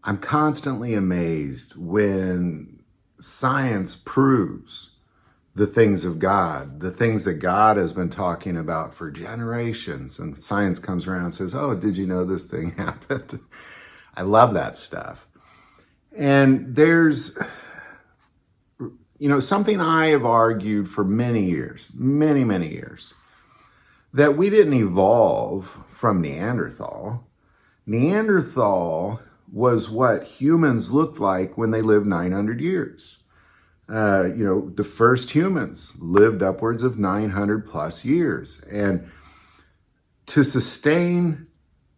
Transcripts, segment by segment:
I'm constantly amazed when science proves the things of God, the things that God has been talking about for generations. And science comes around and says, oh, did you know this thing happened? I love that stuff. And there's, something I have argued for many years, many years, that we didn't evolve from Neanderthal. Neanderthal was what humans looked like when they lived 900 years. The first humans lived upwards of 900 plus years. And to sustain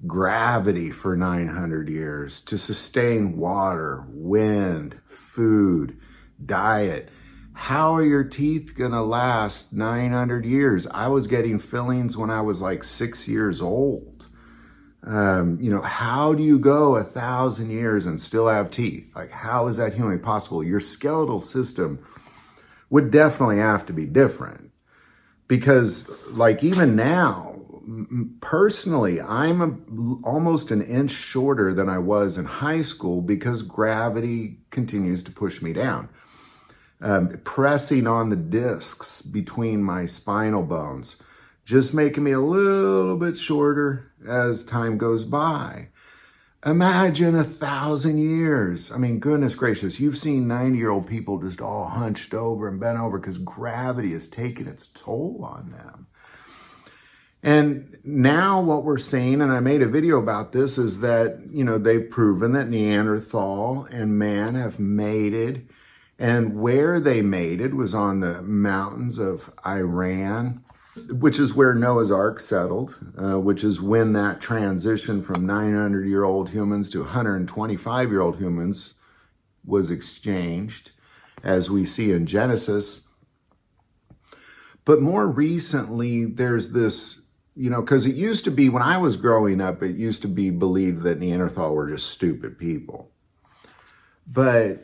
gravity for 900 years, to sustain water, wind, food, diet, how are your teeth gonna last 900 years? I was getting fillings when I was like 6 years old. How do you go 1,000 years and still have teeth? Like, how is that humanly possible? Your skeletal system would definitely have to be different, because like even now, personally, I'm almost an inch shorter than I was in high school because gravity continues to push me down. Pressing on the discs between my spinal bones, just making me a little bit shorter as time goes by. Imagine 1,000 years. I mean, goodness gracious, you've seen 90-year-old people just all hunched over and bent over because gravity has taken its toll on them. And now what we're seeing, and I made a video about this, is that, they've proven that Neanderthal and man have mated. And where they mated was on the mountains of Iran, which is where Noah's Ark settled, which is when that transition from 900-year-old humans to 125-year-old humans was exchanged, as we see in Genesis. But more recently, there's this, because it used to be, when I was growing up, it used to be believed that Neanderthal were just stupid people. But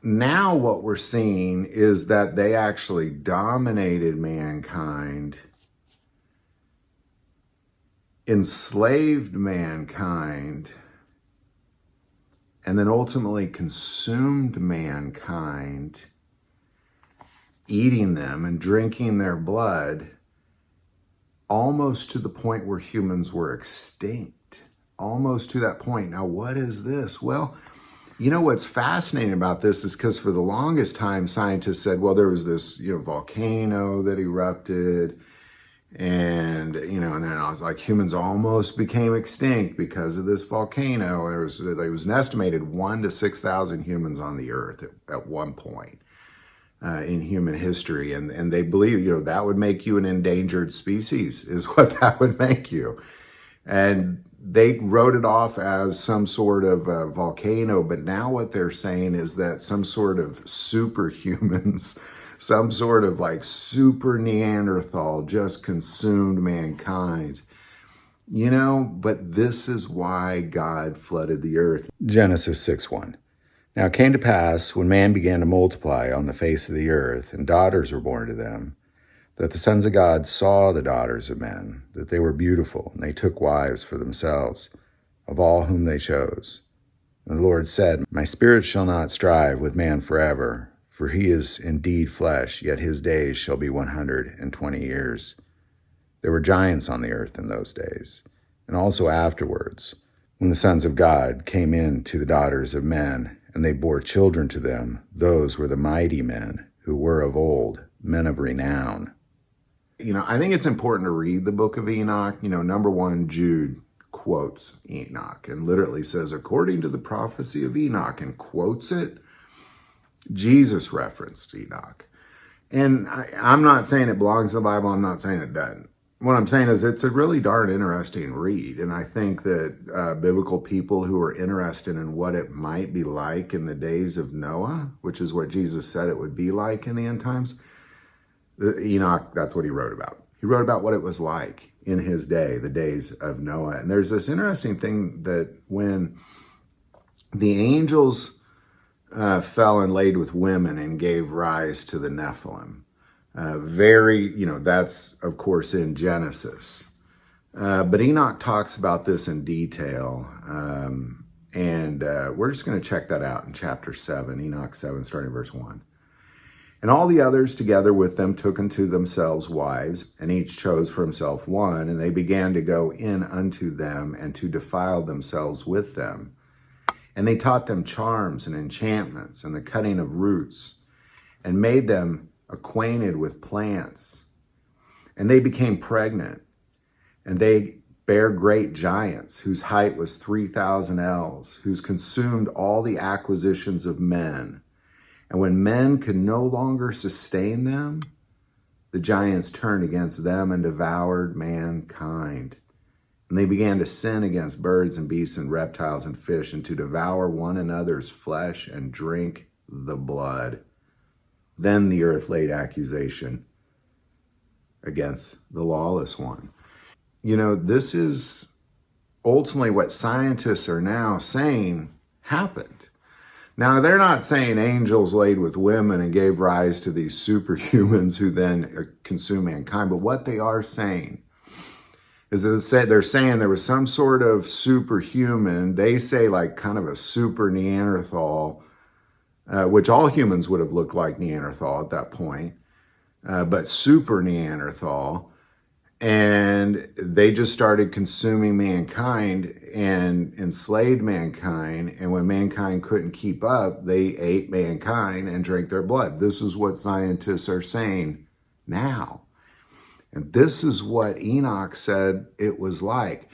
now what we're seeing is that they actually dominated mankind, enslaved mankind, and then ultimately consumed mankind, eating them and drinking their blood, almost to the point where humans were extinct. Almost to that point. Now, what is this? Well, what's fascinating about this is because for the longest time, scientists said, well, there was this, volcano that erupted, and then I was like, humans almost became extinct because of this volcano. There was an estimated 1,000 to 6,000 humans on the earth at one point in human history. And they believe, that would make you an endangered species, is what that would make you. And they wrote it off as some sort of volcano, but now what they're saying is that some sort of superhumans, some sort of like super Neanderthal just consumed mankind. But this is why God flooded the earth. Genesis 6:1. Now it came to pass, when man began to multiply on the face of the earth, and daughters were born to them, that the sons of God saw the daughters of men, that they were beautiful, and they took wives for themselves, of all whom they chose. And the Lord said, my spirit shall not strive with man forever, for he is indeed flesh, yet his days shall be 120 years. There were giants on the earth in those days, and also afterwards, when the sons of God came in to the daughters of men, and they bore children to them. Those were the mighty men who were of old, men of renown. I think it's important to read the book of Enoch. Number one, Jude quotes Enoch and literally says, according to the prophecy of Enoch, and quotes it. Jesus referenced Enoch. And I'm not saying it belongs to the Bible. I'm not saying it doesn't. What I'm saying is it's a really darn interesting read. And I think that biblical people who are interested in what it might be like in the days of Noah, which is what Jesus said it would be like in the end times, Enoch, that's what he wrote about. He wrote about what it was like in his day, the days of Noah. And there's this interesting thing that when the angels fell and laid with women and gave rise to the nephilim, that's, of course, in Genesis. But Enoch talks about this in detail. And we're just going to check that out in chapter 7, Enoch 7, starting verse 1. And all the others together with them took unto themselves wives, and each chose for himself one, and they began to go in unto them and to defile themselves with them. And they taught them charms and enchantments and the cutting of roots, and made them acquainted with plants. And they became pregnant, and they bare great giants, whose height was 3,000 ells, whose consumed all the acquisitions of men. And when men could no longer sustain them, the giants turned against them and devoured mankind. And they began to sin against birds and beasts and reptiles and fish, and to devour one another's flesh and drink the blood. Then the earth laid accusation against the lawless one. You know, this is ultimately what scientists are now saying happened. Now, they're not saying angels laid with women and gave rise to these superhumans who then consume mankind. But what they are saying is that they're saying there was some sort of superhuman. They say like kind of a super Neanderthal, which all humans would have looked like Neanderthal at that point, but super Neanderthal. And they just started consuming mankind and enslaved mankind. And when mankind couldn't keep up, they ate mankind and drank their blood. This is what scientists are saying now. And this is what Enoch said it was like.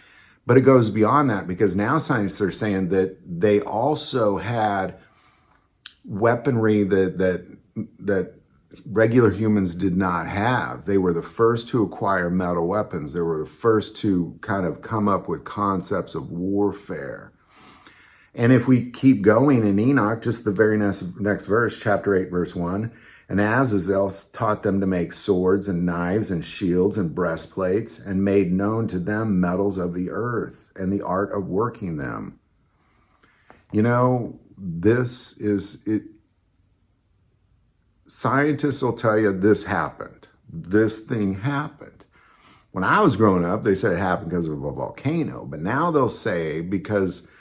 But it goes beyond that, because now scientists are saying that they also had weaponry that regular humans did not have. They were the first to acquire metal weapons. They were the first to kind of come up with concepts of warfare. And if we keep going in Enoch, just the very next verse, chapter 8, verse 1, and Azazel taught them to make swords and knives and shields and breastplates, and made known to them metals of the earth and the art of working them. You know, this is it. Scientists will tell you this happened. This thing happened. When I was growing up, they said it happened because of a volcano. But now they'll say because,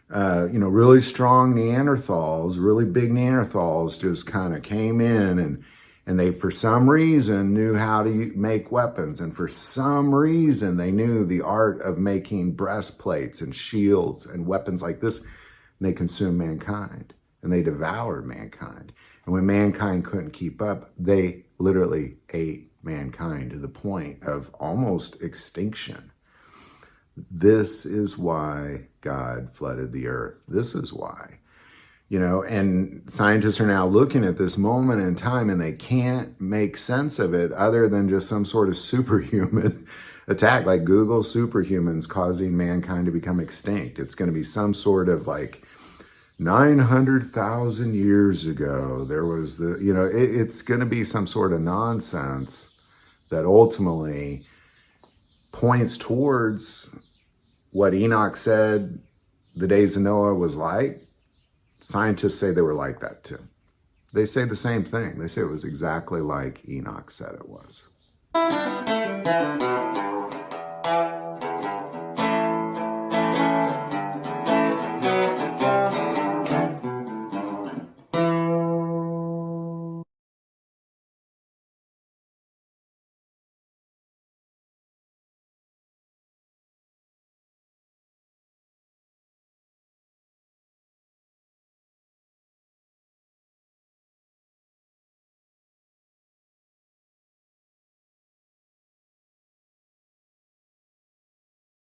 really strong Neanderthals, really big Neanderthals just kind of came in and they, for some reason, knew how to make weapons. And for some reason, they knew the art of making breastplates and shields and weapons like this. And they consumed mankind and they devoured mankind. And when mankind couldn't keep up, they literally ate mankind to the point of almost extinction. This is why God flooded the earth. This is why. And scientists are now looking at this moment in time and they can't make sense of it other than just some sort of superhuman attack, like Google superhumans causing mankind to become extinct. It's going to be some sort of like 900,000 years ago, there was it's going to be some sort of nonsense that ultimately points towards what Enoch said the days of Noah was like. Scientists say they were like that too. They say the same thing. They say it was exactly like Enoch said it was.